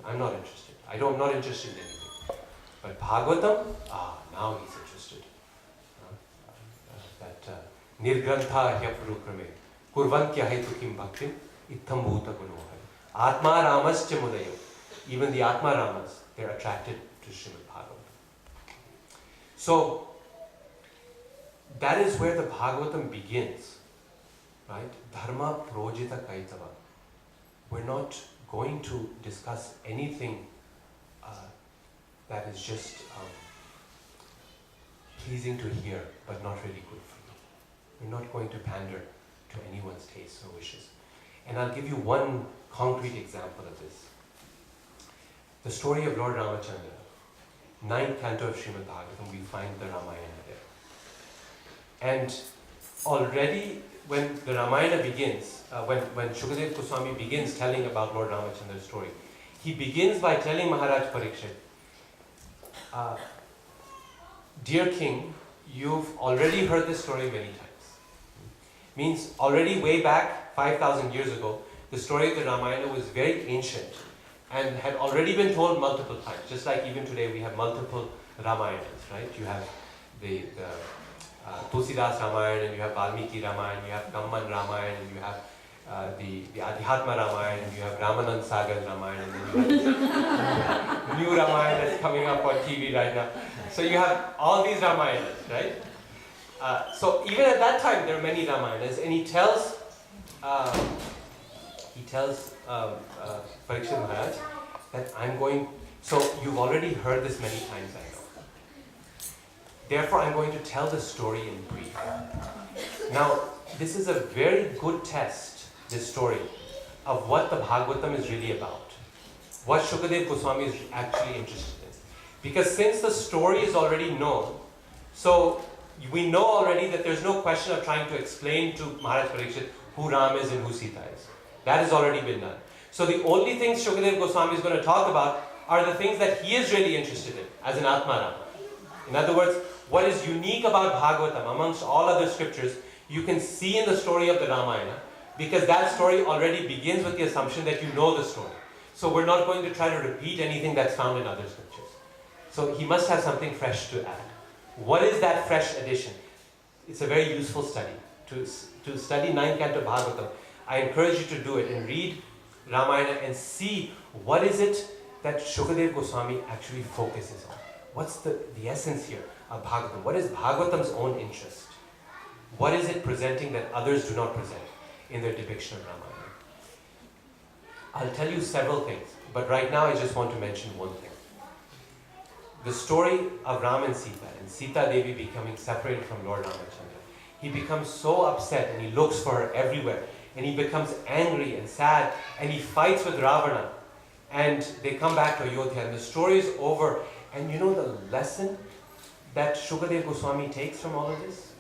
I'm not interested. I'm not interested in anything. But Bhagavatam, now he's interested. That Nirgrantha hyapurukrame kurvantya hetukim bhaktim ittham bhuta gunohari. Atma ramascha mudayo. Even the Atma Ramas, they're attracted to Srimad Bhagavatam. So, that is where the Bhagavatam begins. Right? Dharma projita kaitava. We're not going to discuss anything that is just pleasing to hear, but not really good for you. We're not going to pander to anyone's tastes or wishes. And I'll give you one concrete example of this. The story of Lord Ramachandra, 9th canto of Srimad Bhagavatam, we find the Ramayana there. And already when the Ramayana begins, when Shukadev Goswami begins telling about Lord Ramachandra's story, he begins by telling Maharaj Parikshit, dear king, you've already heard this story many times. Means already way back 5,000 years ago, the story of the Ramayana was very ancient and had already been told multiple times. Just like even today we have multiple Ramayanas, right? You have the Tulsidas Ramayana, and you have Valmiki Ramayana, you have Kamman Ramayana, and you have the Adhyatma Ramayana, and you have Ramanand Sagar Ramayana, and then you have new Ramayana that's coming up on TV right now. So you have all these Ramayanas, right? So even at that time there are many Ramayanas, and he tells Parikshit Maharaj that I'm going, so you've already heard this many times, I know. Therefore, I'm going to tell the story in brief. Now, this is a very good test, this story, of what the Bhagavatam is really about. What Shukadev Goswami is actually interested in. Because since the story is already known, so we know already that there's no question of trying to explain to Maharaj Parikshit who Ram is and who Sita is. That has already been done. So the only things Shukadev Goswami is going to talk about are the things that he is really interested in, as an Atma Rama. In other words, what is unique about Bhagavatam amongst all other scriptures, you can see in the story of the Ramayana, because that story already begins with the assumption that you know the story. So we're not going to try to repeat anything that's found in other scriptures. So he must have something fresh to add. What is that fresh addition? It's a very useful study. To study 9th canto Bhagavatam, I encourage you to do it and read Ramayana and see what is it that Shukadev Goswami actually focuses on. What's the essence here of Bhagavatam? What is Bhagavatam's own interest? What is it presenting that others do not present in their depiction of Ramayana? I'll tell you several things, but right now I just want to mention one thing. The story of Ram and Sita Devi becoming separated from Lord Ramachandra. He becomes so upset and he looks for her everywhere. And he becomes angry and sad and he fights with Ravana. And they come back to Ayodhya and the story is over. And you know the lesson that Shukadev Goswami takes from all of this?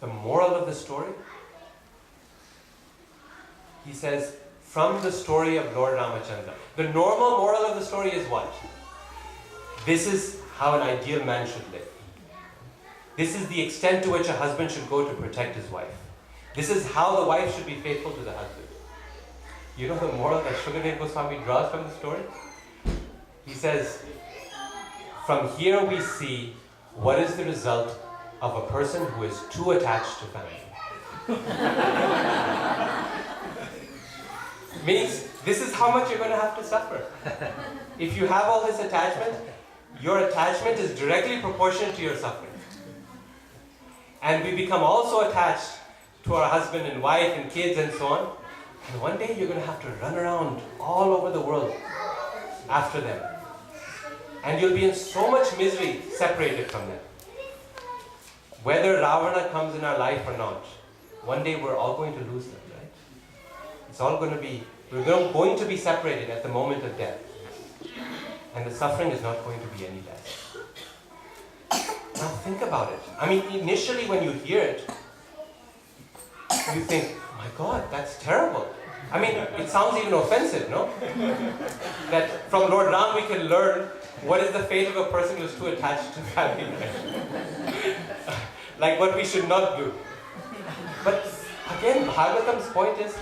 The moral of the story? He says, from the story of Lord Ramachandra, the normal moral of the story is what? This is how an ideal man should live. This is the extent to which a husband should go to protect his wife. This is how the wife should be faithful to the husband. You know the moral that Shukadev Goswami draws from the story? He says, from here we see what is the result of a person who is too attached to family. Means this is how much you're going to have to suffer. If you have all this attachment, your attachment is directly proportionate to your suffering. And we become also attached to our husband and wife and kids and so on. And one day you're going to have to run around all over the world after them. And you'll be in so much misery separated from them. Whether Ravana comes in our life or not, one day we're all going to lose them, right? It's all going to be, we're going to be separated at the moment of death. And the suffering is not going to be any less. Now think about it. I mean, initially when you hear it, you think, oh my God, that's terrible. I mean, it sounds even offensive, no? That from Lord Ram we can learn what is the fate of a person who is too attached to family. Like what we should not do. But again, Bhagavatam's point is,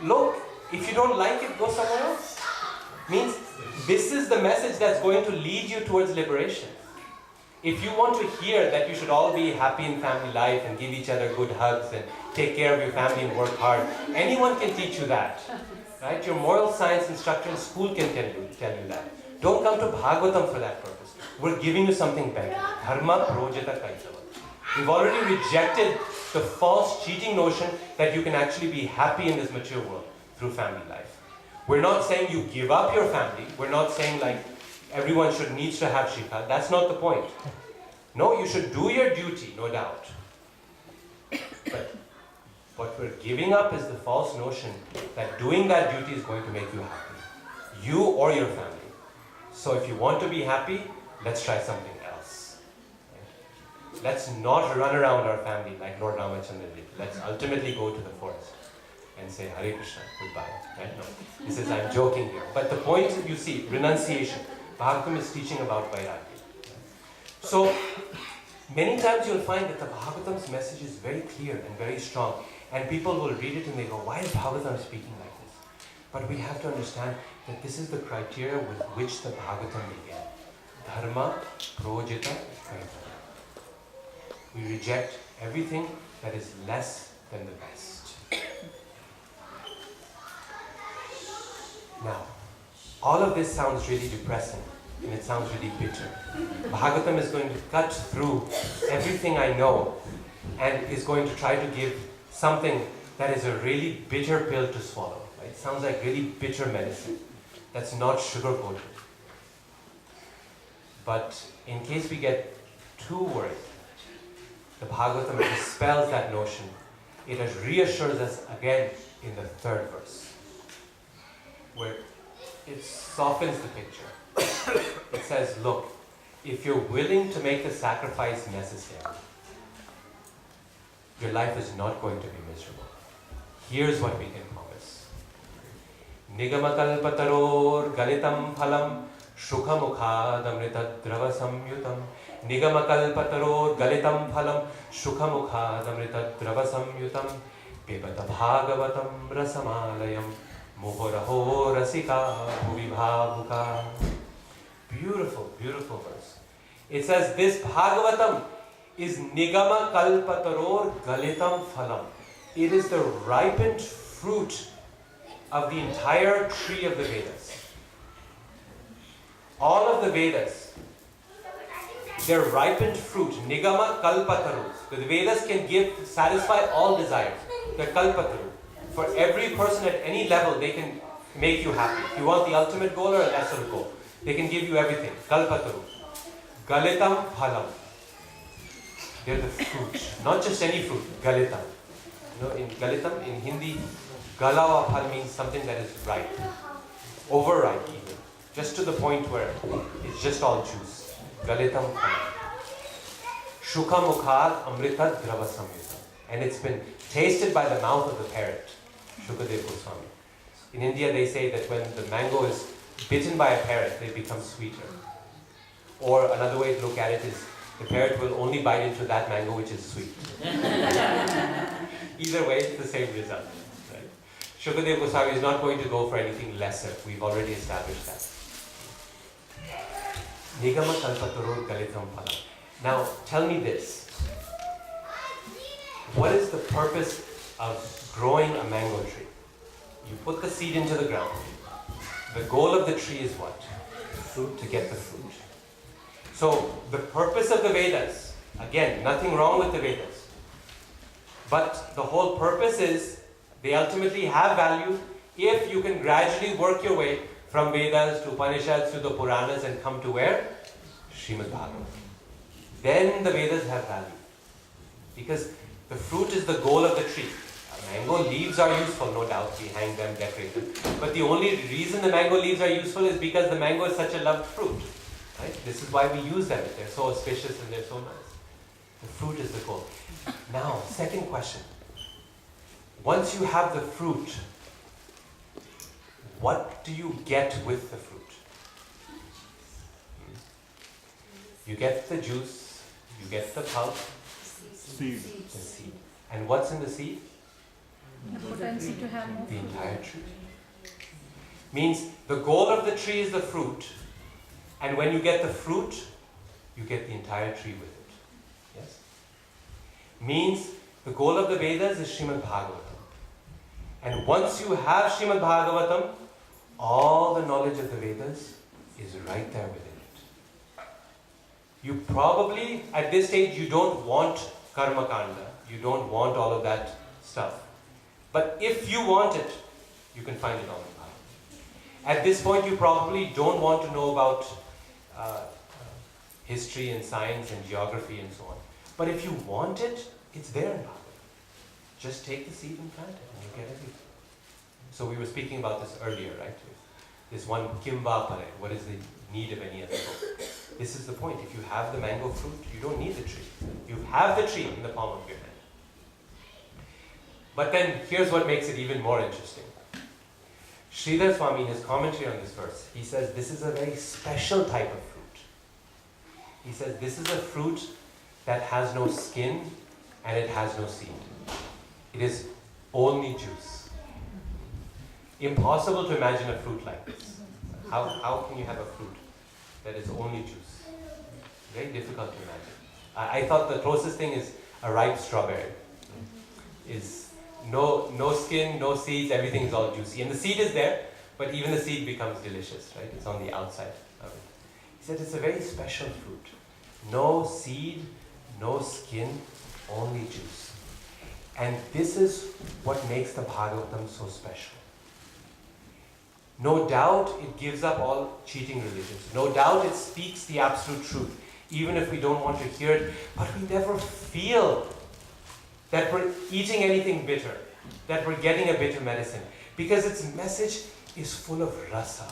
look, if you don't like it, go somewhere else. Means This is the message that's going to lead you towards liberation. If you want to hear that you should all be happy in family life and give each other good hugs and take care of your family and work hard, anyone can teach you that. Right? Your moral science instructor in school can tell you that. Don't come to Bhagavatam for that purpose. We're giving you something better. Dharma projita kaitava. We've already rejected the false, cheating notion that you can actually be happy in this mature world through family life. We're not saying you give up your family. We're not saying like everyone needs to have shikha. That's not the point. No, you should do your duty, no doubt. But what we're giving up is the false notion that doing that duty is going to make you happy. You or your family. So if you want to be happy, let's try something else. Right? Let's not run around our family like Lord Ramachandra did. Let's ultimately go to the forest and say, Hare Krishna, goodbye. Right? No, he says, I'm joking here. But the point is, you see, renunciation. Bhagavatam is teaching about Vairagya. So, many times you'll find that the Bhagavatam's message is very clear and very strong. And people will read it and they go, why is Bhagavatam speaking like this? But we have to understand that this is the criteria with which the Bhagavatam began. Dharma projita kaitava. We reject everything that is less than the best. Now, all of this sounds really depressing and it sounds really bitter. Bhagavatam is going to cut through everything I know and is going to try to give something that is a really bitter pill to swallow. Right? It sounds like really bitter medicine that's not sugar-coated. But in case we get too worried, the Bhagavatam dispels that notion. It reassures us again in the 3rd verse, where it softens the picture. It says, look, if you're willing to make the sacrifice necessary, your life is not going to be miserable. Here's what we can promise. Nigamakalpataror galitam phalam shukhamukhadamritadrava samyutam. Nigamakalpataror galitam phalam shukhamukhadamritadrava samyutam. Pibata bhagavatam rasamalayam muhoraho rasika bhuvibhavuka. Beautiful, beautiful verse. It says this Bhagavatam is Nigama Kalpataror Galitam Phalam. It is the ripened fruit of the entire tree of the Vedas. All of the Vedas, their ripened fruit, Nigama Kalpataru. The Vedas can satisfy all desires. They're Kalpataru. For every person at any level, they can make you happy. If you want the ultimate goal or a lesser goal, they can give you everything. Kalpataru. Galitam Phalam. They're the fruit. Not just any fruit. Galitam. You know, in Galitam, in Hindi, Gala Phal means something that is ripe. Overripe even. Just to the point where it's just all juice. Galitam Phalam. Shukha Mukhad Amrita Drava Samyutam. And it's been tasted by the mouth of the parrot. Shukadev Goswami. In India, they say that when the mango is bitten by a parrot, they become sweeter. Or another way to look at it is, the parrot will only bite into that mango which is sweet. Either way, it's the same result. Right? Shukadev Goswami is not going to go for anything lesser. We've already established that. Nigama kalpatarur galitam phalam. Now, tell me this. What is the purpose of growing a mango tree? You put the seed into the ground. The goal of the tree is what? Fruit, to get the fruit. So, the purpose of the Vedas, again, nothing wrong with the Vedas. But the whole purpose is, they ultimately have value if you can gradually work your way from Vedas to Upanishads to the Puranas and come to where? Srimad Bhagavatam. Then the Vedas have value. Because the fruit is the goal of the tree. Mango leaves are useful, no doubt. We hang them, decorate them. But the only reason the mango leaves are useful is because the mango is such a loved fruit. Right? This is why we use them. They're so auspicious and they're so nice. The fruit is the goal. Now, second question. Once you have the fruit, what do you get with the fruit? You get the juice, you get the pulp, Seed. the seed. And what's in the seed? The potency to have more. The entire tree. Means the goal of the tree is the fruit, and when you get the fruit, you get the entire tree with it. Yes? Means the goal of the Vedas is Srimad Bhagavatam. And once you have Srimad Bhagavatam, all the knowledge of the Vedas is right there within it. You probably, at this stage, you don't want Karma Kanda. You don't want all of that stuff. But if you want it, you can find it on the Bhagavatam. At this point, you probably don't want to know about history and science and geography and so on. But if you want it, it's there in Bhagavatam. Just take the seed and plant it and you get everything. So we were speaking about this earlier, right? This one Kimba Pare, what is the need of any other book? This is the point. If you have the mango fruit, you don't need the tree. You have the tree in the palm of your hand. But then here's what makes it even more interesting. Sridhar Swami, in his commentary on this verse, he says this is a very special type of fruit. He says this is a fruit that has no skin and it has no seed. It is only juice. Impossible to imagine a fruit like this. How can you have a fruit that is only juice? Very difficult to imagine. I thought the closest thing is a ripe strawberry. Is no skin, no seeds, everything is all juicy. And the seed is there, but even the seed becomes delicious, right? It's on the outside of it. He said it's a very special fruit. No seed, no skin, only juice. And this is what makes the Bhagavatam so special. No doubt it gives up all cheating religions. No doubt it speaks the absolute truth, even if we don't want to hear it. But we never feel that we're eating anything bitter, that we're getting a bitter medicine. Because its message is full of rasa.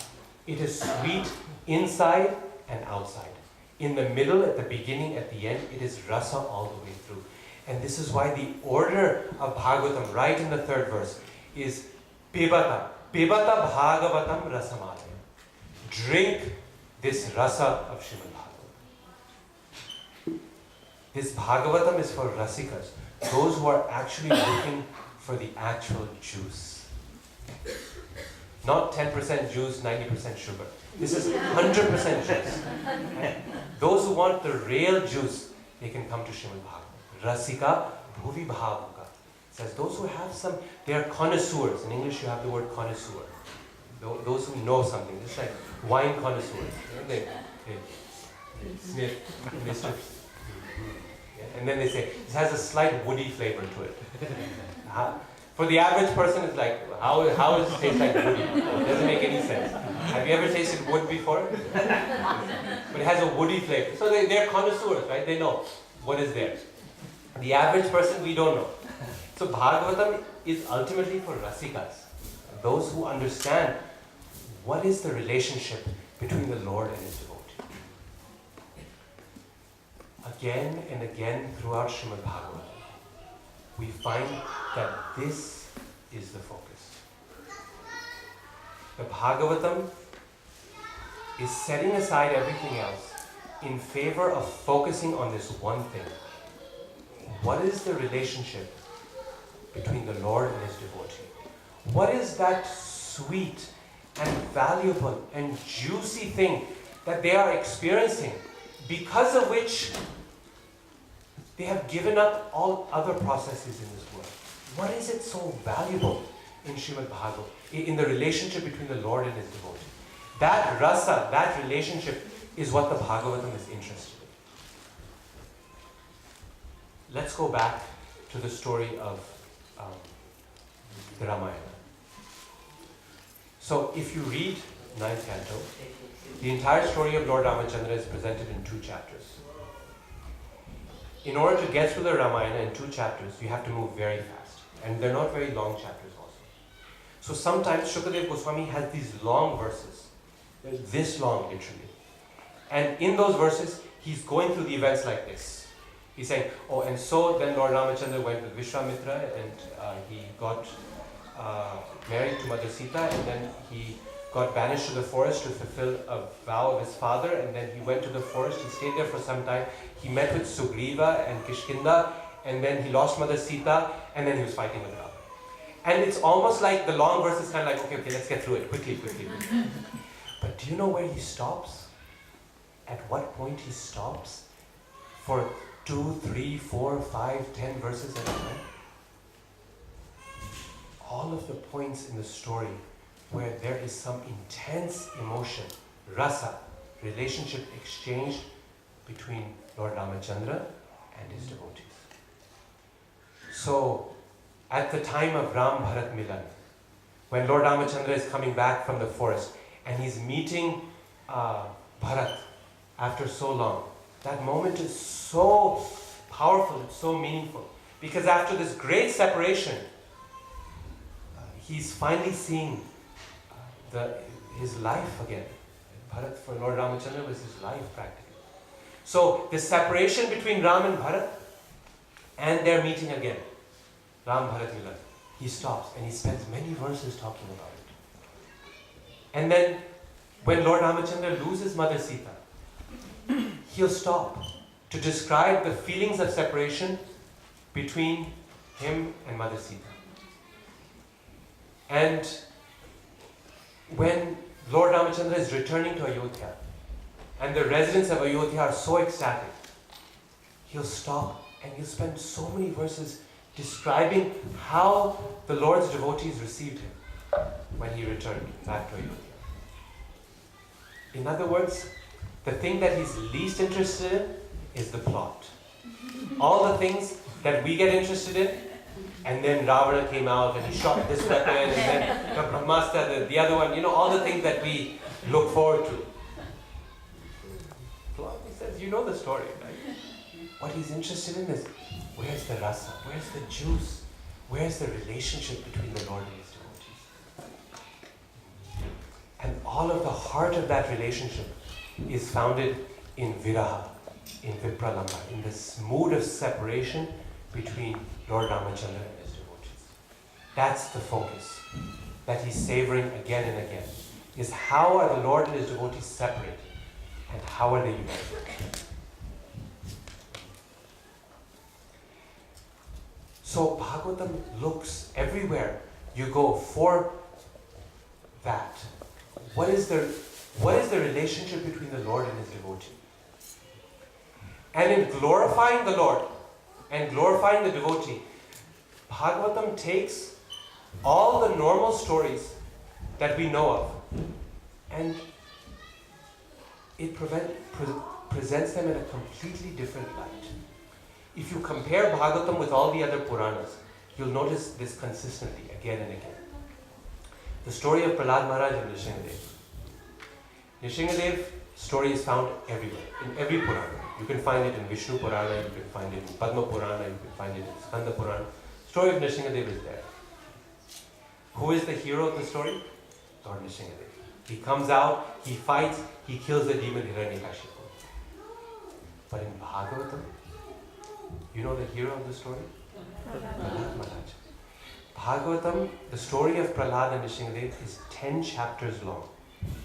It is sweet inside and outside. In the middle, at the beginning, at the end, it is rasa all the way through. And this is why the order of Bhagavatam, right in the third verse, is Pibata. Pibata Bhagavatam Rasamate. Drink this rasa of Srimad Bhagavatam. This Bhagavatam is for rasikas, those who are actually looking for the actual juice. Not 10% juice, 90% sugar. This is 100% juice. Right? Those who want the real juice, they can come to Srimad Bhagavatam. Rasika Bhuvi Bhavuka. Says those who have some, they are connoisseurs. In English you have the word connoisseur. Those who know something. It's like wine connoisseurs. You know, they sniff, they sniff. And then they say, this has a slight woody flavor to it. For the average person, it's like, how does it taste like woody? It doesn't make any sense. Have you ever tasted wood before? But it has a woody flavor. So they're connoisseurs, right? They know what is there. The average person, we don't know. So Bhagavatam is ultimately for rasikas, those who understand what is the relationship between the Lord and His devotee. Again and again throughout Srimad Bhagavatam, we find that this is the focus. The Bhagavatam is setting aside everything else in favor of focusing on this one thing. What is the relationship between the Lord and His devotee? What is that sweet and valuable and juicy thing that they are experiencing, because of which they have given up all other processes in this world? What is it so valuable in Srimad Bhagavatam, in the relationship between the Lord and His devotee? That rasa, that relationship is what the Bhagavatam is interested in. Let's go back to the story of the Ramayana. So if you read 9th canto, the entire story of Lord Ramachandra is presented in 2 chapters. In order to get through the Ramayana in 2 chapters, you have to move very fast. And they're not very long chapters also. So sometimes Shukadev Goswami has these long verses. They're this long, literally. And in those verses, he's going through the events like this. He's saying, oh, and so then Lord Ramachandra went with Vishwamitra and he got married to Mother Sita, and then he got banished to the forest to fulfill a vow of his father, and then he went to the forest, he stayed there for some time, he met with Sugriva and Kishkinda, and then he lost Mother Sita, and then he was fighting with Rama. And it's almost like the long verse is kind of like, okay, let's get through it quickly. But do you know where he stops? At what point he stops for 2, 3, 4, 5, 10 verses at a time? All of the points in the story where there is some intense emotion, rasa, relationship exchange between Lord Ramachandra and his devotees. So, at the time of Ram Bharat Milan, when Lord Ramachandra is coming back from the forest and he's meeting Bharat after so long, that moment is so powerful, it's so meaningful. Because after this great separation, he's finally seeing his life again. Bharat for Lord Ramachandra was his life practically. So the separation between Ram and Bharat and their meeting again, Ram Bharat Milan, he stops and he spends many verses talking about it. And then when Lord Ramachandra loses Mother Sita, he'll stop to describe the feelings of separation between him and Mother Sita. And when Lord Ramachandra is returning to Ayodhya, and the residents of Ayodhya are so ecstatic, he'll stop and he'll spend so many verses describing how the Lord's devotees received him when he returned back to Ayodhya. In other words, the thing that he's least interested in is the plot. All the things that we get interested in, and then Ravana came out and he shot this weapon, and then the Brahmastra, the other one, all the things that we look forward to. He says, you know the story, right? What he's interested in is, where's the rasa? Where's the juice? Where's the relationship between the Lord and his devotees? And all of the heart of that relationship is founded in viraha, in vipralamba, in this mood of separation between Lord Ramachandra and his devotees. That's the focus that he's savoring again and again, is how are the Lord and his devotees separated and how are they united? So Bhagavatam looks everywhere you go for that. What is the relationship between the Lord and his devotee? And in glorifying the Lord and glorifying the devotee, Bhagavatam takes all the normal stories that we know of and it presents them in a completely different light. If you compare Bhagavatam with all the other Puranas, you'll notice this consistently again and again. The story of Prahlad Maharaj and Nishingadev. Nishingadev's story is found everywhere, in every Purana. You can find it in Vishnu Purana, you can find it in Padma Purana, you can find it in Skanda Purana. The story of Nishingadev is there. Who is the hero of the story? Lord Nishingadev. He comes out, he fights, he kills the demon Hiranyakashipu. But in Bhagavatam, you know the hero of the story? Prahlad Maharaj. Bhagavatam, the story of Prahlad and Nishingadev is 10 chapters long.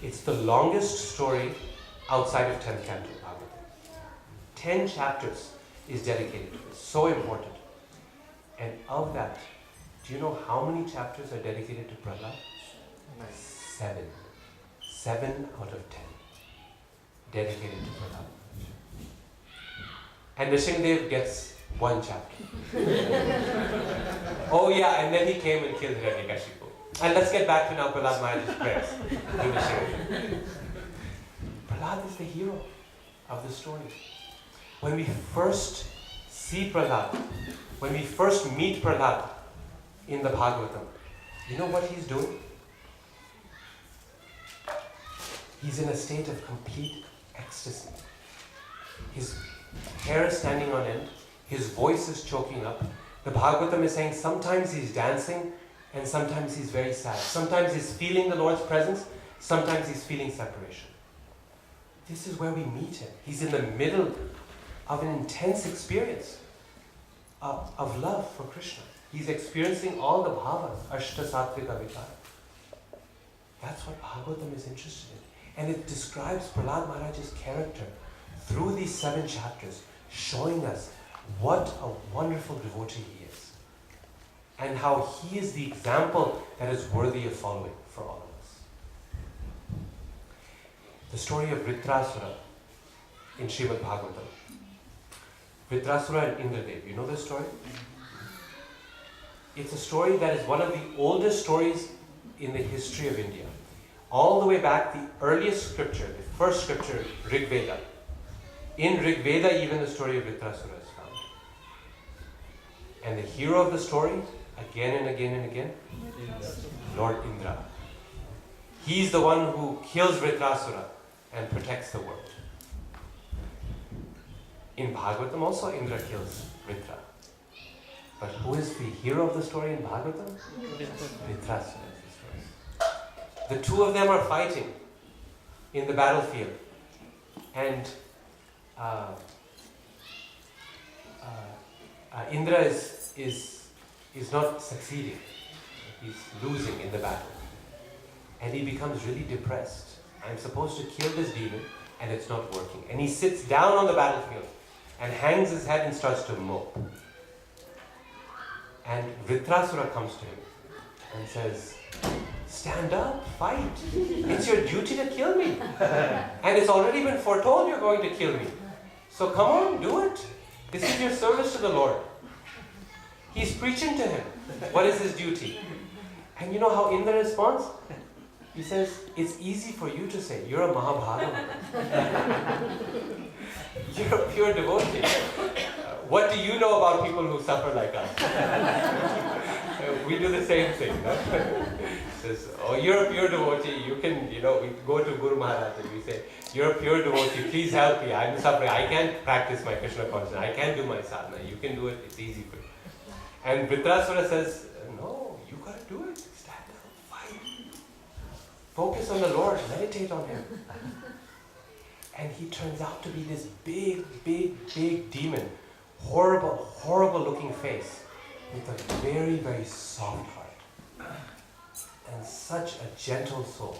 It's the longest story outside of 10th canto Bhagavatam. 10 chapters is dedicated to this. So important. And of that, do you know how many chapters are dedicated to Prahlad? 7. 7 out of 10 dedicated to Prahlad. And Nishingadev gets 1 chapter. Oh yeah, and then he came and killed Hiranyakashipu. And let's get back to now Prahlad Maharaj's prayers. Prahlad is the hero of the story. When we first see Prahlad, when we first meet Prahlad in the Bhagavatam, you know what he's doing? He's in a state of complete ecstasy. His hair is standing on end, his voice is choking up. The Bhagavatam is saying sometimes he's dancing and sometimes he's very sad. Sometimes he's feeling the Lord's presence, sometimes he's feeling separation. This is where we meet him. He's in the middle of an intense experience of love for Krishna. He's experiencing all the bhavas, Ashta Sattvika Vikara. That's what Bhagavatam is interested in. And it describes Prahlad Maharaj's character through these 7 chapters, showing us what a wonderful devotee he is. and how he is the example that is worthy of following for all of us. The story of Vritrasura in Srimad Bhagavatam. Vritrasura and Indradev. You know this story? It's a story that is one of the oldest stories in the history of India. All the way back, the earliest scripture, the first scripture, Rig Veda. In Rig Veda, even the story of Vritrasura is found. And the hero of the story, again and again and again, Lord Indra. He's the one who kills Vritrasura and protects the world. In Bhagavatam also, Indra kills Vritra. But who is the hero of the story in Bhagavatam? Vritrasura. The two of them are fighting in the battlefield, and Indra is not succeeding. He's losing in the battle, and he becomes really depressed. I'm supposed to kill this demon, and it's not working. And he sits down on the battlefield and hangs his head and starts to mope. And Vritrasura comes to him and says, "Stand up, fight. It's your duty to kill me. And it's already been foretold you're going to kill me. So come on, do it. This is your service to the Lord." He's preaching to him. What is his duty? And you know how Indra responds? He says, "It's easy for you to say. You're a Mahabhagavata. You're a pure devotee. What do you know about people who suffer like us?" We do the same thing. No? Says, "Oh, you're a pure devotee. You can, we go to Guru Maharaj and we say, 'You're a pure devotee. Please help me. I'm suffering. I can't practice my Krishna consciousness. I can't do my sadhana. You can do it. It's easy for you.'" And Vritrasura says, "No, you got to do it. Stand up, fight. Focus on the Lord. Meditate on Him." And he turns out to be this big, big, big demon. Horrible, horrible looking face with a very, very soft heart. And such a gentle soul.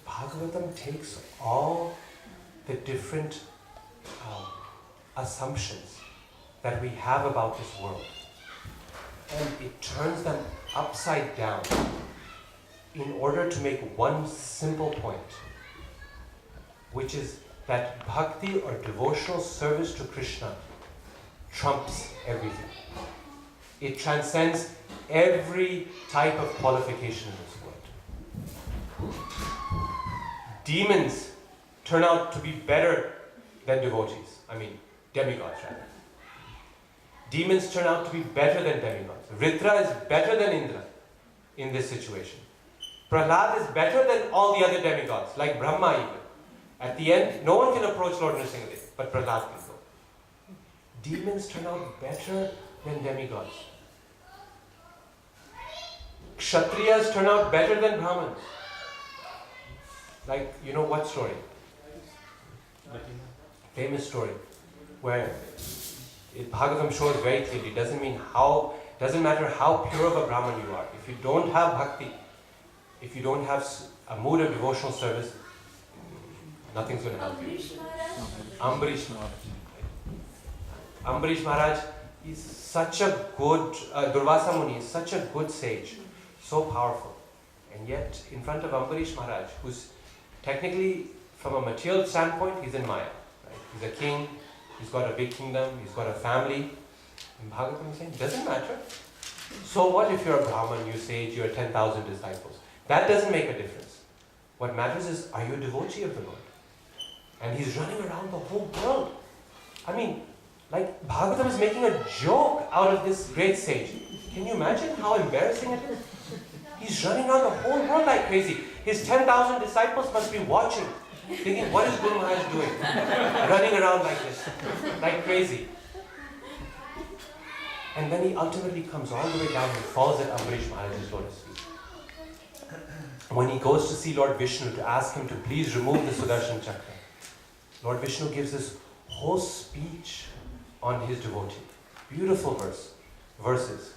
Bhagavatam takes all the different assumptions that we have about this world and it turns them upside down in order to make one simple point, which is that bhakti or devotional service to Krishna trumps everything. It transcends every type of qualification in this world. Demons turn out to be better than devotees. Demigods rather. Demons turn out to be better than demigods. Vritra is better than Indra in this situation. Prahlad is better than all the other demigods, like Brahma even. At the end, no one can approach Lord Nrsimhadev, but Prahlad can go. Demons turn out better than demigods. Kshatriyas turn out better than Brahmins. Like, what story? Famous story, where Bhagavatam shows very clearly, doesn't matter how pure of a Brahman you are, if you don't have bhakti, if you don't have a mood of devotional service, nothing's going to help you. Ambarish Maharaj is such a good, Durvasa Muni is such a good sage, so powerful. And yet, in front of Ambarish Maharaj, who's technically, from a material standpoint, he's in Maya. Right? He's a king, he's got a big kingdom, he's got a family. And Bhagavatam is saying, doesn't matter. So what if you're a Brahman, you sage, you're 10,000 disciples? That doesn't make a difference. What matters is, are you a devotee of the Lord? And he's running around the whole world. Bhagavatam is making a joke out of this great sage. Can you imagine how embarrassing it is? He's running around the whole world like crazy. His 10,000 disciples must be watching, thinking, what is Guru Maharaj doing? Running around like this, like crazy. And then he ultimately comes all the way down and falls at Ambarish Maharaj's lotus feet. When he goes to see Lord Vishnu to ask him to please remove the Sudarshan Chakra, Lord Vishnu gives this whole speech on his devotee. Beautiful verses.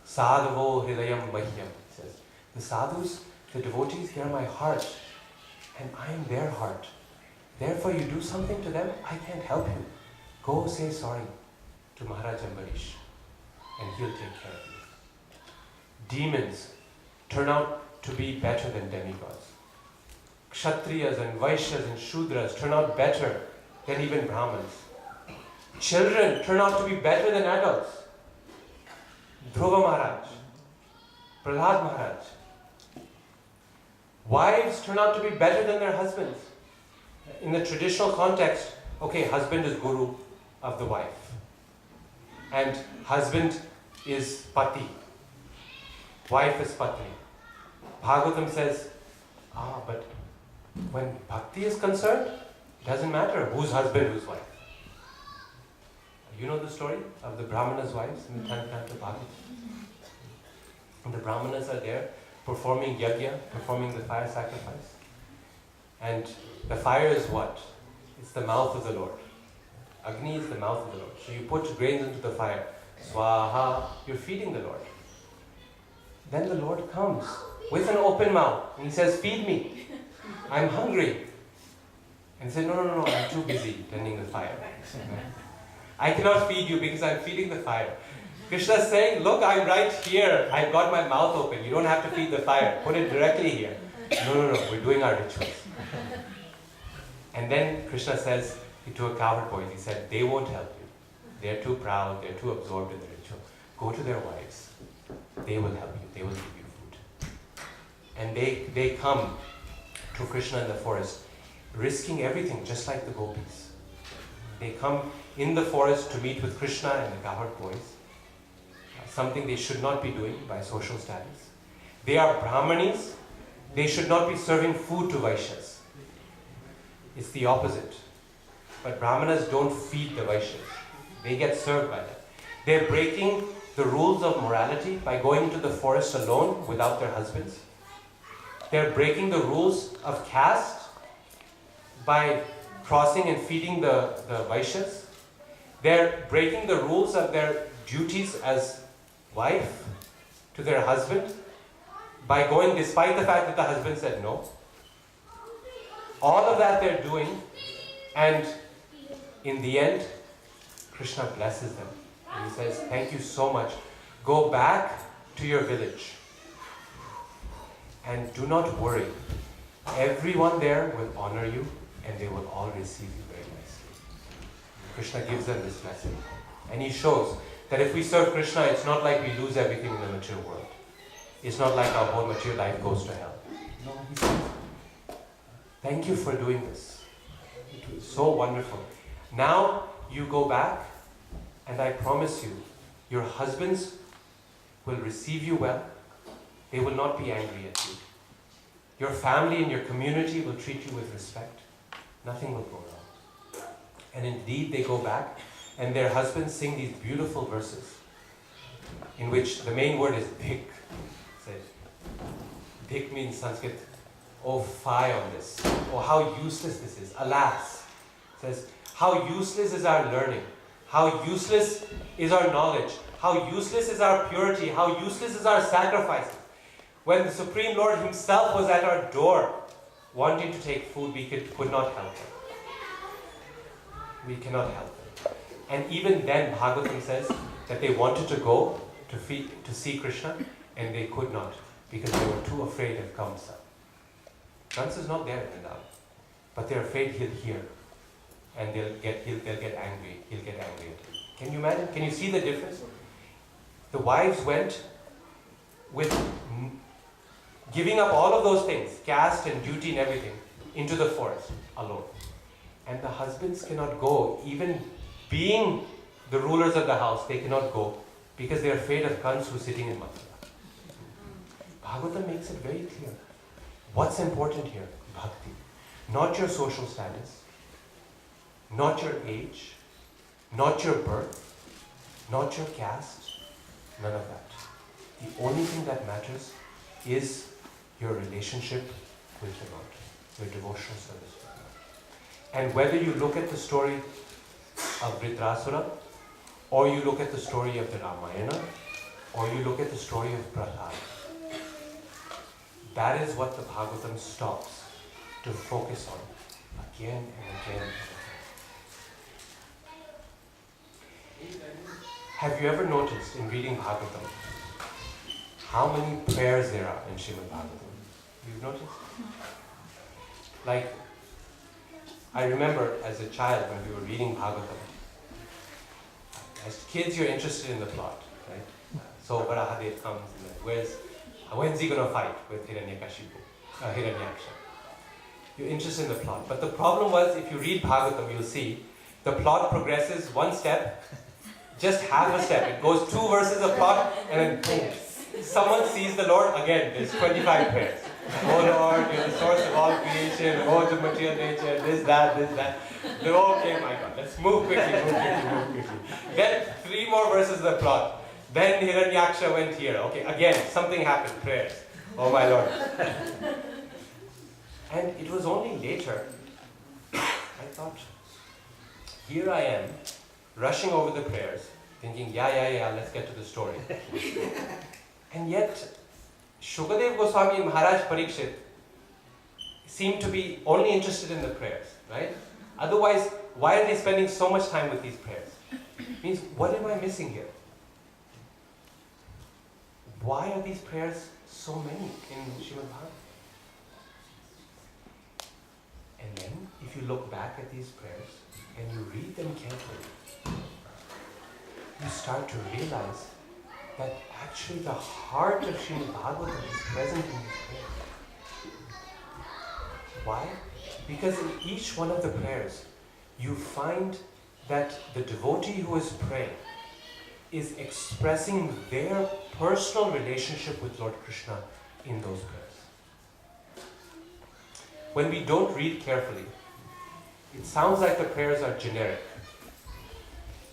Sadhavo hridayam mahyam, he says. The sadhus, the devotees, they are my heart, and I am their heart. Therefore, you do something to them, I can't help you. Go say sorry to Maharaj Ambarish and he'll take care of you. Demons turn out to be better than demigods. Kshatriyas and Vaishyas and Shudras turn out better than even Brahmins. Children turn out to be better than adults. Dhruva Maharaj, Prahlad Maharaj. Wives turn out to be better than their husbands. In the traditional context, okay, husband is guru of the wife. And husband is pati. Wife is patni. Bhagavatam says, but when bhakti is concerned, it doesn't matter who's husband, who's wife. You know the story of the Brahmanas' wives in the 10th canto Bhagavatam? And the Brahmanas are there performing yajna, performing the fire sacrifice. And the fire is what? It's the mouth of the Lord. Agni is the mouth of the Lord. So you put grains into the fire. Swaha, you're feeding the Lord. Then the Lord comes with an open mouth and he says, feed me. I'm hungry. And he said, no, I'm too busy tending the fire. I cannot feed you because I'm feeding the fire. Krishna is saying, look, I'm right here. I've got my mouth open. You don't have to feed the fire. Put it directly here. No, we're doing our rituals. And then Krishna says to a cowherd boy, he said, they won't help you. They're too proud. They're too absorbed in the ritual. Go to their wives. They will help you. They will give you food. And they come to Krishna in the forest, risking everything, just like the gopis. They come in the forest to meet with Krishna and the cowherd boys, something they should not be doing by social status. They are Brahmanis. They should not be serving food to Vaishyas. It's the opposite. But Brahmanas don't feed the Vaishyas. They get served by them. They're breaking the rules of morality by going into the forest alone without their husbands. They're breaking the rules of caste by crossing and feeding the Vaishyas. They're breaking the rules of their duties as wife to their husband by going despite the fact that the husband said no. All of that they're doing, and in the end, Krishna blesses them. And he says, thank you so much. Go back to your village. And do not worry. Everyone there will honor you and they will all receive you very nicely. Krishna gives them this lesson. And he shows that if we serve Krishna, it's not like we lose everything in the material world. It's not like our whole material life goes to hell. No, he says, thank you for doing this. It was so wonderful. Now you go back, and I promise you, your husbands will receive you well. They will not be angry at you. Your family and your community will treat you with respect. Nothing will go wrong. And indeed, they go back, and their husbands sing these beautiful verses, in which the main word is dhik. Dhik means Sanskrit, oh fie on this. Oh, how useless this is. Alas. It says, how useless is our learning. How useless is our knowledge. How useless is our purity. How useless is our sacrifices. When the Supreme Lord himself was at our door, wanting to take food, we could not help him. We cannot help him. And even then, Bhagavatam says that they wanted to go to see Krishna, and they could not, because they were too afraid of Kamsa. Kamsa is not there in Vrindavan, but they're afraid he'll hear, and they'll get angry. He'll get angry at him. Can you imagine? Can you see the difference? The wives went with giving up all of those things, caste and duty and everything, into the forest alone. And the husbands cannot go, even being the rulers of the house, they cannot go because they're afraid of Kans who's sitting in Mathura. Bhagavatam makes it very clear. What's important here? Bhakti. Not your social status, not your age, not your birth, not your caste, none of that. The only thing that matters is your relationship with the Lord, your devotional service with the Lord. And whether you look at the story of Vritrasura, or you look at the story of the Ramayana, or you look at the story of Prahlad, that is what the Bhagavatam stops to focus on again and again and again. Have you ever noticed in reading Bhagavatam how many prayers there are in Srimad Bhagavatam? You've noticed? Like, I remember as a child when we were reading Bhagavatam, as kids you're interested in the plot, right? So Varahadev comes and then when's he going to fight with Hiranyaksha? You're interested in the plot. But the problem was, if you read Bhagavatam, you'll see the plot progresses one step, just half a step. It goes 2 verses of plot and then boom. Someone sees the Lord, again, there's 25 prayers. Oh Lord, you're the source of all creation, oh the material nature, this, that. Okay, my God, let's move quickly. Then 3 more verses of the plot. Then Hiranyaksha went here. Okay, again, something happened, prayers. Oh my Lord. And it was only later, I thought, here I am, rushing over the prayers, thinking, yeah, let's get to the story. And yet, Shukadev Goswami and Maharaj Parikshit seem to be only interested in the prayers, right? Otherwise, why are they spending so much time with these prayers? Means, what am I missing here? Why are these prayers so many in Srimad Bhagavatam? And then, if you look back at these prayers and you read them carefully, you start to realize that actually the heart of Srimad Bhagavatam is present in these prayers. Why? Because in each one of the prayers, you find that the devotee who is praying is expressing their personal relationship with Lord Krishna in those prayers. When we don't read carefully, it sounds like the prayers are generic.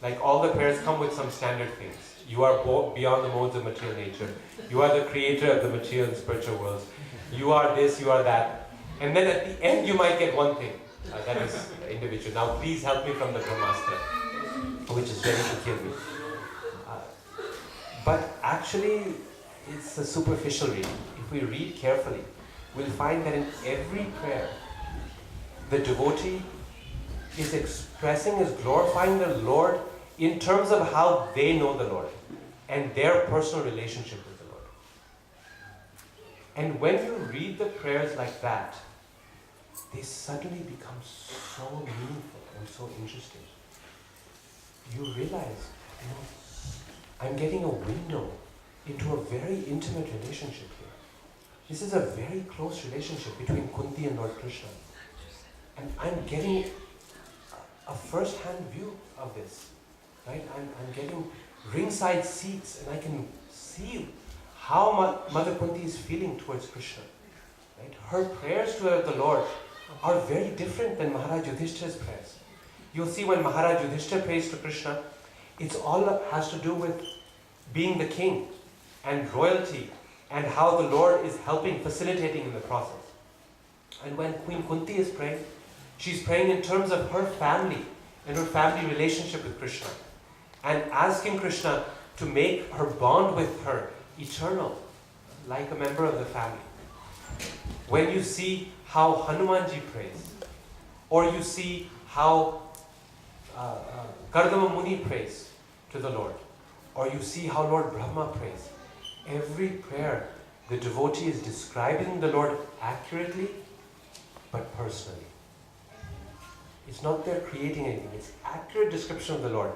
Like all the prayers come with some standard things. You are beyond the modes of material nature. You are the creator of the material and spiritual worlds. You are this, you are that. And then at the end you might get one thing. That is individual. Now please help me from the Brahmastra, which is ready to kill me. But actually, it's a superficial reading. If we read carefully, we'll find that in every prayer, the devotee is expressing, is glorifying the Lord in terms of how they know the Lord and their personal relationship with the Lord. And when you read the prayers like that, they suddenly become so meaningful and so interesting. You realize, I'm getting a window into a very intimate relationship here. This is a very close relationship between Kunti and Lord Krishna. And I'm getting a first-hand view of this. Right? I'm getting ringside seats and I can see how Mother Kunti is feeling towards Krishna. Right? Her prayers to the Lord are very different than Maharaj Yudhishthira's prayers. You'll see when Maharaj Yudhishthira prays to Krishna, it's all has to do with being the king and royalty and how the Lord is helping, facilitating in the process. And when Queen Kunti is praying, she's praying in terms of her family and her family relationship with Krishna and asking Krishna to make her bond with her eternal, like a member of the family. When you see how Hanumanji prays, or you see how Kardama Muni prays to the Lord, or you see how Lord Brahma prays, every prayer the devotee is describing the Lord accurately but personally. It's not they're creating anything, it's accurate description of the Lord,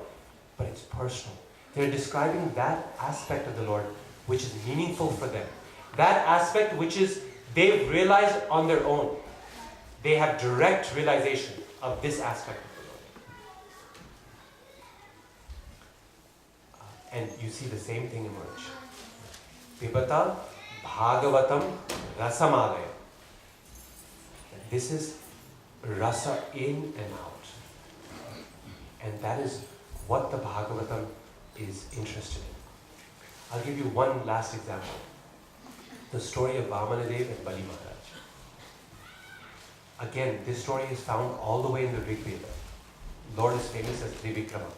but it's personal. They're describing that aspect of the Lord which is meaningful for them. That aspect which is they've realized on their own. They have direct realization of this aspect of the Lord. And you see the same thing emerge. Pibata Bhagavatam Rasamalaya. This is rasa in and out. And that is what the Bhagavatam is interested in. I'll give you one last example. The story of Vamanadev and Bali Maharaj. Again, this story is found all the way in the Rig Veda. Lord is famous as Trivikrama.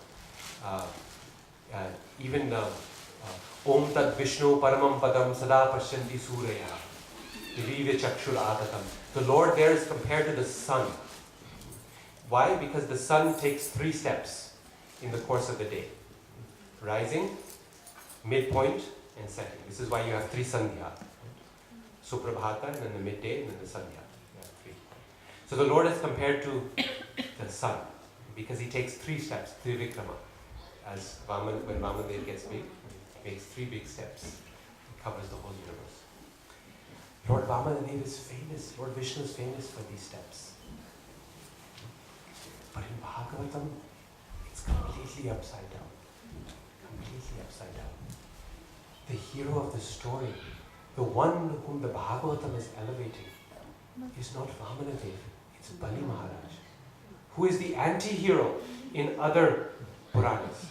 Even Om Tad Vishnu Paramam Padam Sada Pashyanti Suraya Vive Chakshur Adatam. The Lord there is compared to the sun. Why? Because the sun takes 3 steps in the course of the day. rising, midpoint, and setting. This is why you have 3 sandhya. Suprabhata, and then the midday, and then the sandhya. You have 3. So the Lord is compared to the sun, because he takes 3 steps, Trivikrama. As when Vamandev gets big, he makes 3 big steps. He covers the whole universe. Lord Vamandev is famous, Lord Vishnu is famous for these steps. But in Bhagavatam, it's completely upside down. Completely upside down. The hero of the story, the one whom the Bhagavatam is elevating, is not Vamanadev, it's Bali Maharaj, who is the anti-hero in other Puranas.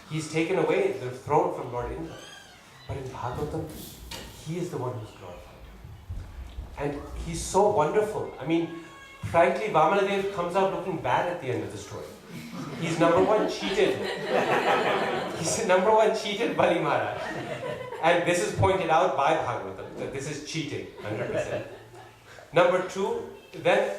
He's taken away the throne from Lord Indra. But in Bhagavatam, he is the one who's glorified. And he's so wonderful. I mean, frankly, Vamanadev comes out looking bad at the end of the story. He's number 1 cheated. He's number 1 cheated Bali Maharaj. And this is pointed out by Bhagavatam, that this is cheating, 100%. Number 2, then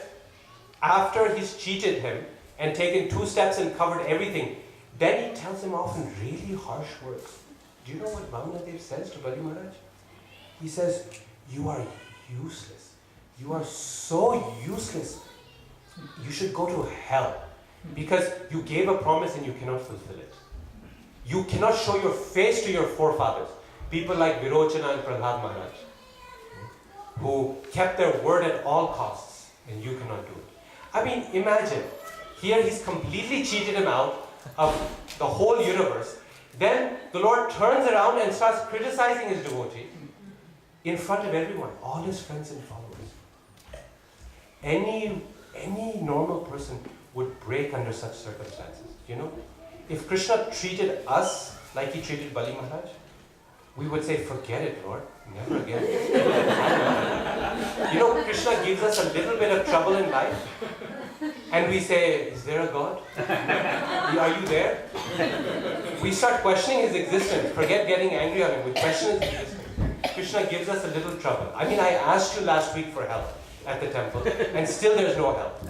after he's cheated him and taken 2 steps and covered everything, then he tells him off in really harsh words. Do you know what Vamanadev says to Bali Maharaj? He says, you are useless. You are so useless. You should go to hell because you gave a promise and you cannot fulfill it. You cannot show your face to your forefathers. People like Virochana and Prahlad Maharaj, who kept their word at all costs, and you cannot do it. I mean, imagine, here he's completely cheated him out of the whole universe. Then the Lord turns around and starts criticizing his devotee in front of everyone, all his friends and followers. Any normal person would break under such circumstances. You know, if Krishna treated us like he treated Bali Maharaj, we would say, forget it, Lord, never again. You know, Krishna gives us a little bit of trouble in life, and we say, is there a God? Are you there? We start questioning his existence. Forget getting angry on him. We question his existence. Krishna gives us a little trouble. I mean, I asked you last week for help at the temple, and still there's no help.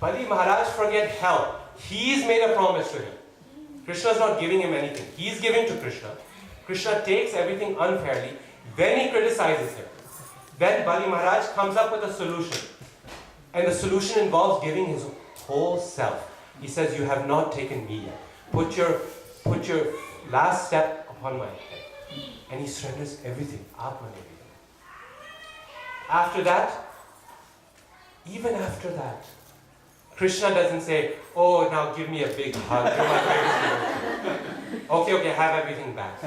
Bali Maharaj, forget help. He's made a promise to him. Krishna's not giving him anything. He's giving to Krishna. Krishna takes everything unfairly. Then he criticizes him. Then Bali Maharaj comes up with a solution. And the solution involves giving his whole self. He says, you have not taken me yet. Put your last step upon my head. And he surrenders everything. Atman everything. After that, even after that, Krishna doesn't say, oh, now give me a big hug. You're my greatest devotee. Okay, have everything back.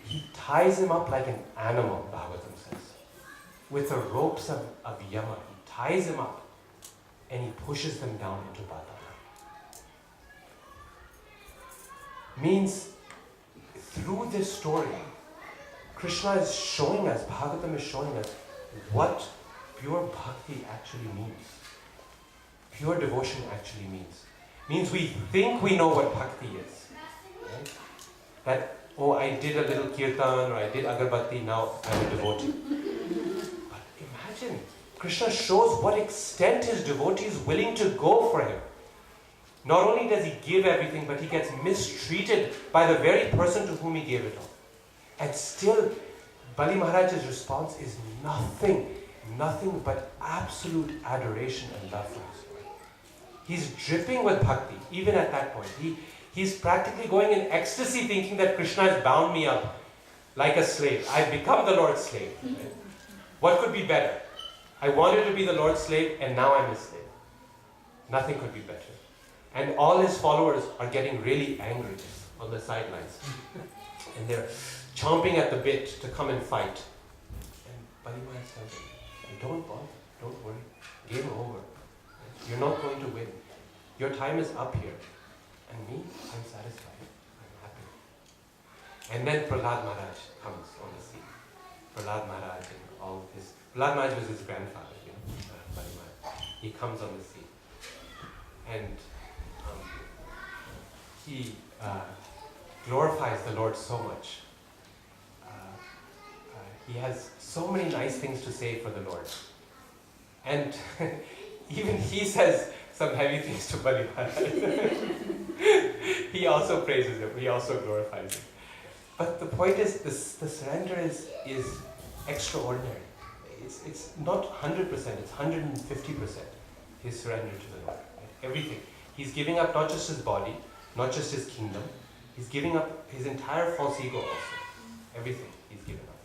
He ties him up like an animal, Bhagavatam says. With the ropes of Yama. He ties him up and he pushes them down into Padana. Means, through this story, Krishna is showing us, Bhagavatam is showing us what pure bhakti actually means. Pure devotion actually means. Means we think we know what bhakti is. Right? That, oh, I did a little kirtan or I did agarbatti, now I'm a devotee. But imagine, Krishna shows what extent his devotee is willing to go for him. Not only does he give everything, but he gets mistreated by the very person to whom he gave it all. And still, Bali Maharaj's response is nothing but absolute adoration and love for his Lord. He's dripping with bhakti, even at that point. He's practically going in ecstasy thinking that Krishna has bound me up like a slave. I've become the Lord's slave. Right? What could be better? I wanted to be the Lord's slave and now I'm his slave. Nothing could be better. And all his followers are getting really angry on the sidelines. And they're chomping at the bit to come and fight. And Bali Maharaj tells them, don't bother, don't worry, game over. You're not going to win. Your time is up here. And me, I'm satisfied. I'm happy. And then Prahlad Maharaj comes on the scene. Prahlad Maharaj and all his... Prahlad Maharaj was his grandfather, Bali Maharaj. He comes on the scene. And he glorifies the Lord so much. He has so many nice things to say for the Lord. And even he says some heavy things to Bali Maharaj. He also praises him, he also glorifies him. But the point is, the surrender is extraordinary. It's not 100%, it's 150%. His surrender to the Lord. Right? Everything. He's giving up not just his body, not just his kingdom, he's giving up his entire false ego also. Everything he's given up.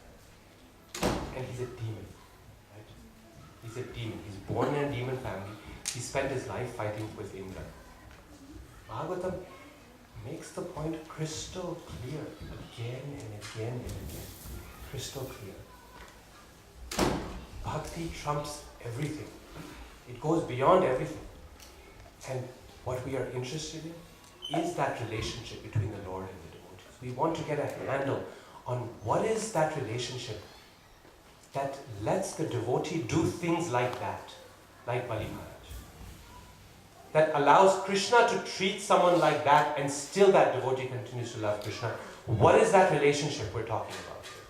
And he's a demon. Right? He's a demon. He's born in a demon family. He spent his life fighting with Indra. Bhagavatam makes the point crystal clear again and again and again. Crystal clear. Bhakti trumps everything. It goes beyond everything. And what we are interested in is that relationship between the Lord and the devotees. We want to get a handle on what is that relationship that lets the devotee do things like that, like Bali Maharaj. That allows Krishna to treat someone like that and still that devotee continues to love Krishna. What is that relationship we're talking about here?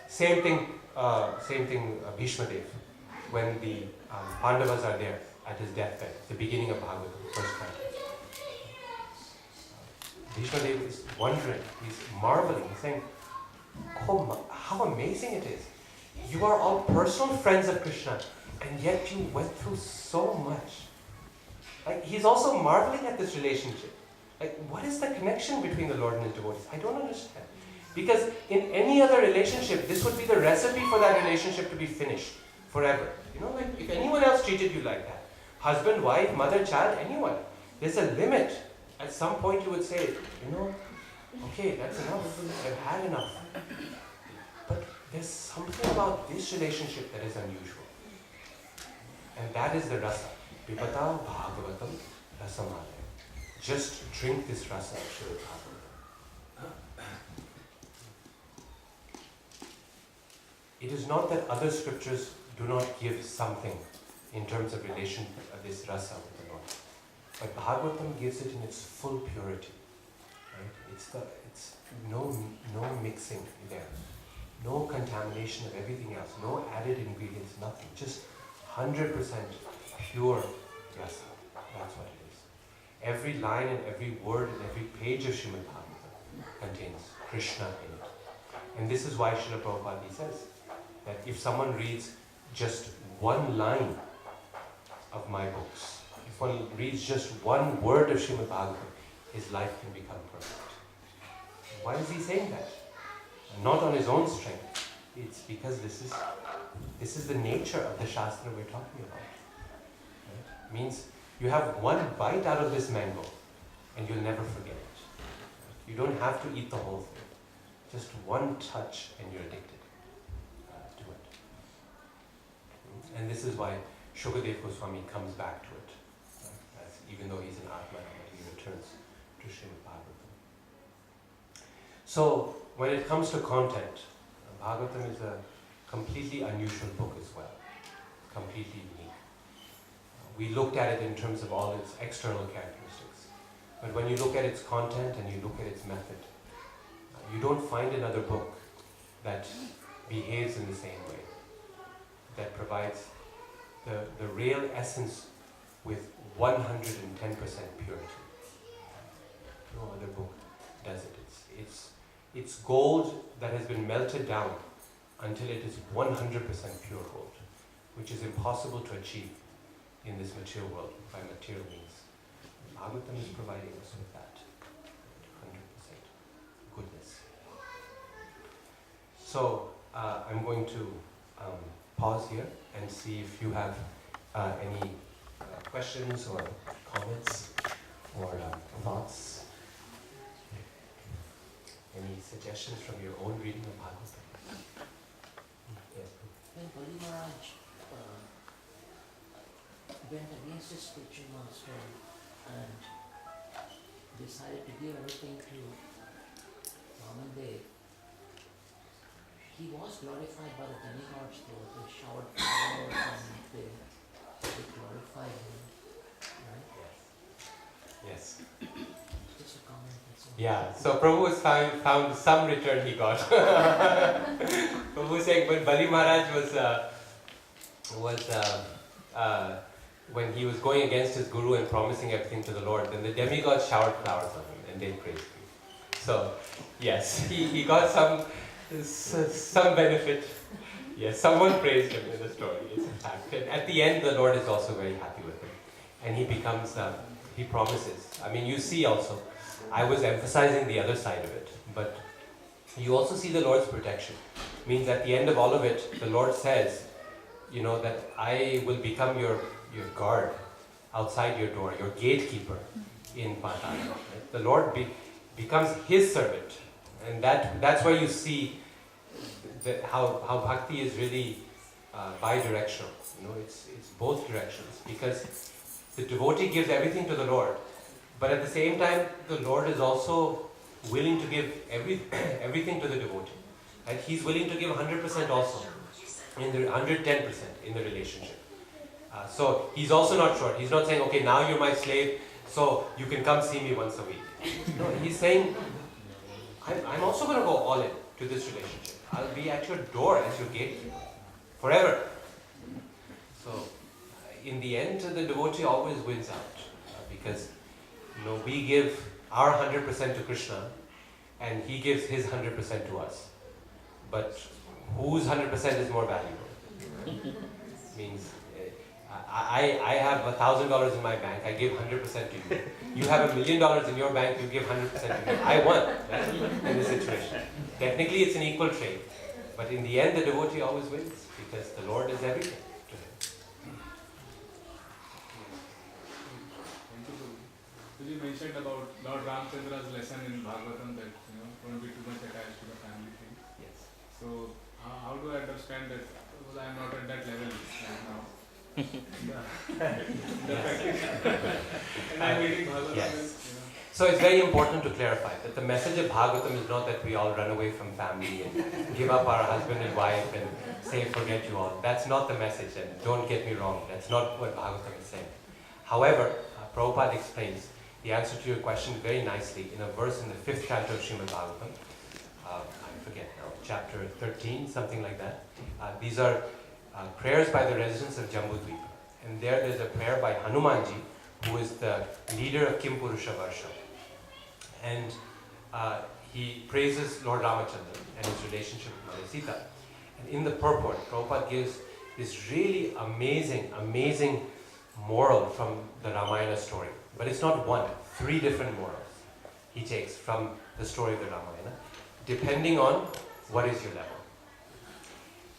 Same thing, Bhishma Dev, when the Pandavas are there at his deathbed, the beginning of Bhagavatam, first canto. Bhishma Dev is wondering, he's marveling, he's saying, oh, how amazing it is. You are all personal friends of Krishna, and yet you went through so much. Like, he's also marveling at this relationship. Like, what is the connection between the Lord and his devotees? I don't understand. Because in any other relationship, this would be the recipe for that relationship to be finished forever. You know, like if anyone else treated you like that, husband, wife, mother, child, anyone, there's a limit. At some point you would say, you know, okay, that's enough. I've had enough. But there's something about this relationship that is unusual. And that is the rasa. Pipata Bhagavatam Rasamalaya. Just drink this rasa of Srimad Bhagavatam. It is not that other scriptures do not give something in terms of relation of this rasa with the Lord. But Bhagavatam gives it in its full purity. Right? It's no mixing there. No contamination of everything else. No added ingredients, nothing. Just 100% pure rasa. That's what it is. Every line and every word and every page of Srimad Bhagavatam contains Krishna in it. And this is why Srila Prabhupada says that if someone reads just one line of my books, if one reads just one word of Srimad Bhagavatam, his life can become perfect. Why is he saying that? Not on his own strength. It's because this is the nature of the Shastra we're talking about. Right? Means you have one bite out of this mango and you'll never forget it. You don't have to eat the whole thing. Just one touch and you're addicted to it. And this is why Shukadev Goswami comes back to it. Right? Even though he's an Atma, he returns to Srimad Bhagavatam. So, when it comes to content, Bhagavatam is a completely unusual book as well. Completely unique. We looked at it in terms of all its external characteristics. But when you look at its content and you look at its method, you don't find another book that behaves in the same way, that provides the real essence with 110% purity. No other book does it. It's gold that has been melted down until it is 100% pure gold, which is impossible to achieve in this material world by material means. Bhagavatam is providing us with that 100% goodness. So I'm going to pause here and see if you have any questions or comments or thoughts. Any suggestions from your own reading of Bhagavatam? Yes. When Bali Maharaj went against his spiritual master and decided to give everything to Vaman Dev, he was glorified by the demigods though. They showered flowers and they glorified him, right? Yes. Just a comment. Yeah, so Prabhu has found some return he got. Prabhu is saying when Bali Maharaj when he was going against his guru and promising everything to the Lord, then the demigods showered flowers on him. and they praised me. So, yes, he got some benefit. Yes, someone praised him in the story, it's a fact. And at the end, the Lord is also very happy with him. And he becomes, he promises. I mean, you see also, I was emphasizing the other side of it, but you also see the Lord's protection. Means at the end of all of it, the Lord says, you know, that I will become your guard outside your door, your gatekeeper in Part2. Right? The Lord becomes his servant. And that's where you see how bhakti is really bi-directional. You know, it's both directions, because the devotee gives everything to the Lord, but at the same time, the Lord is also willing to give everything to the devotee. And he's willing to give 100% also, 110% in the relationship. So he's also not short. He's not saying, okay, now you're my slave, so you can come see me once a week. No, he's saying, I'm also going to go all in to this relationship. I'll be at your door as your gatekeeper forever. So in the end, the devotee always wins out, because we give our 100% to Krishna and he gives his 100% to us. But whose 100% is more valuable? Means I have $1,000 in my bank, I give 100% to you. You have $1 million in your bank, you give 100% to me. I won, right? In this situation. Technically it's an equal trade, but in the end the devotee always wins, because the Lord is everything to him. So you mentioned about Lord Ramchandra's lesson in Bhagavatam that don't be too much attached to the family thing. Yes. So how do I understand that? Because I am not at that level right now. And I'm reading Bhagavatam. Yes. So it's very important to clarify that the message of Bhagavatam is not that we all run away from family and give up our husband and wife and say forget you all. That's not the message, and don't get me wrong, that's not what Bhagavatam is saying. However, Prabhupada explains the answer to your question very nicely in a verse in the 5th canto of Srimad Bhagavatam. I forget now, chapter 13, something like that. These are prayers by the residents of Jambudvipa. And there's a prayer by Hanumanji, who is the leader of Kim Purusha Varsha. And he praises Lord Ramachandra and his relationship with Mother Sita. And in the purport, Prabhupada gives this really amazing moral from the Ramayana story. But it's not one, 3 different morals he takes from the story of the Ramayana, depending on what is your level.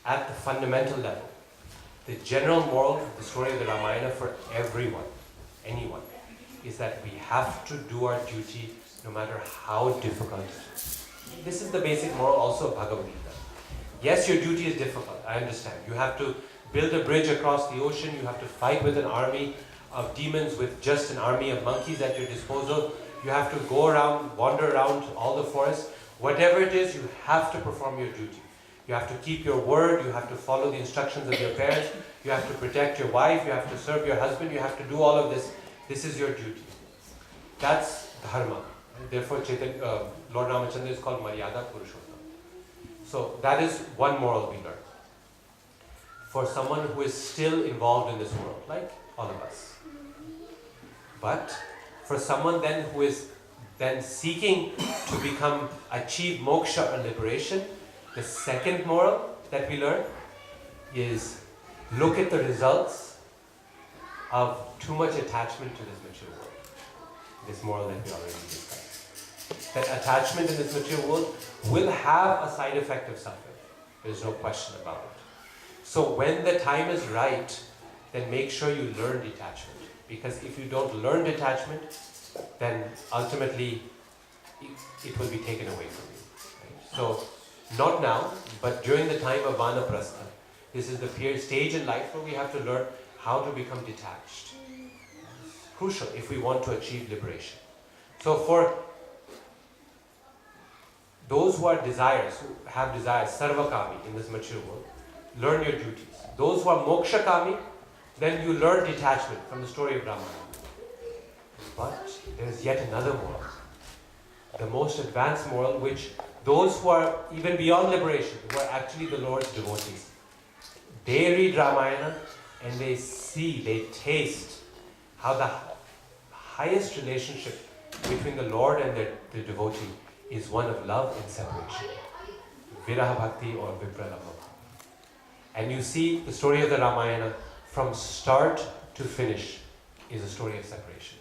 At the fundamental level, the general moral of the story of the Ramayana for everyone, anyone, is that we have to do our duty no matter how difficult it is. This is the basic moral also of Bhagavad Gita. Yes, your duty is difficult, I understand. You have to build a bridge across the ocean, you have to fight with an army of demons with just an army of monkeys at your disposal. You have to go around, wander around all the forest. Whatever it is, you have to perform your duty. You have to keep your word, you have to follow the instructions of your parents, you have to protect your wife, you have to serve your husband, you have to do all of this. This is your duty. That's dharma. Therefore, Lord Ramachandra is called Maryada Purushottam. So that is one moral we learn. For someone who is still involved in this world, like all of us. But for someone then who is then seeking to achieve moksha or liberation, the second moral that we learn is look at the results of too much attachment to this mature world. This moral that we already discussed. That attachment in this mature world will have a side effect of suffering. There's no question about it. So when the time is right, then make sure you learn detachment. Because if you don't learn detachment, then ultimately it will be taken away from you. Right? So not now, but during the time of Vanaprastha, this is the stage in life where we have to learn how to become detached. It's crucial if we want to achieve liberation. So for those who have desires, sarvakami in this mature world, learn your duties. Those who are mokshakami, then you learn detachment from the story of Ramayana. But there is yet another moral, the most advanced moral, which those who are even beyond liberation, who are actually the Lord's devotees, they read Ramayana and they see, they taste how the highest relationship between the Lord and the devotee is one of love and separation. Viraha Bhakti or Vipralabha Bhakti. And you see the story of the Ramayana from start to finish is a story of separation.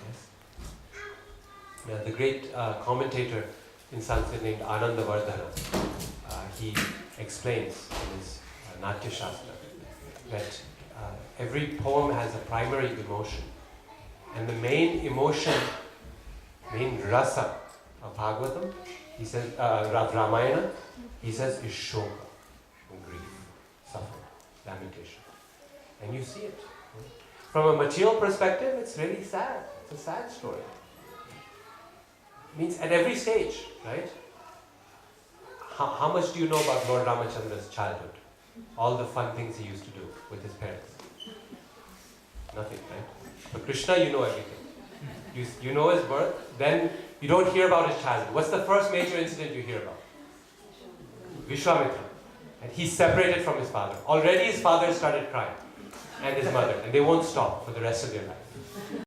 Yes? Now, the great commentator in Sanskrit named Anandavardhana, he explains in his Natya Shastra that every poem has a primary emotion. And the main emotion, main rasa of Bhagavatam, he says, Ramayana, he says is shoka, grief, suffering, lamentation. And you see it. From a material perspective, it's really sad. It's a sad story. It means at every stage, right? How much do you know about Lord Ramachandra's childhood? All the fun things he used to do with his parents. Nothing, right? But Krishna, you know everything. You know his birth, then you don't hear about his childhood. What's the first major incident you hear about? Vishwamitra. And he's separated from his father. Already his father started crying. And his mother. And they won't stop for the rest of their life.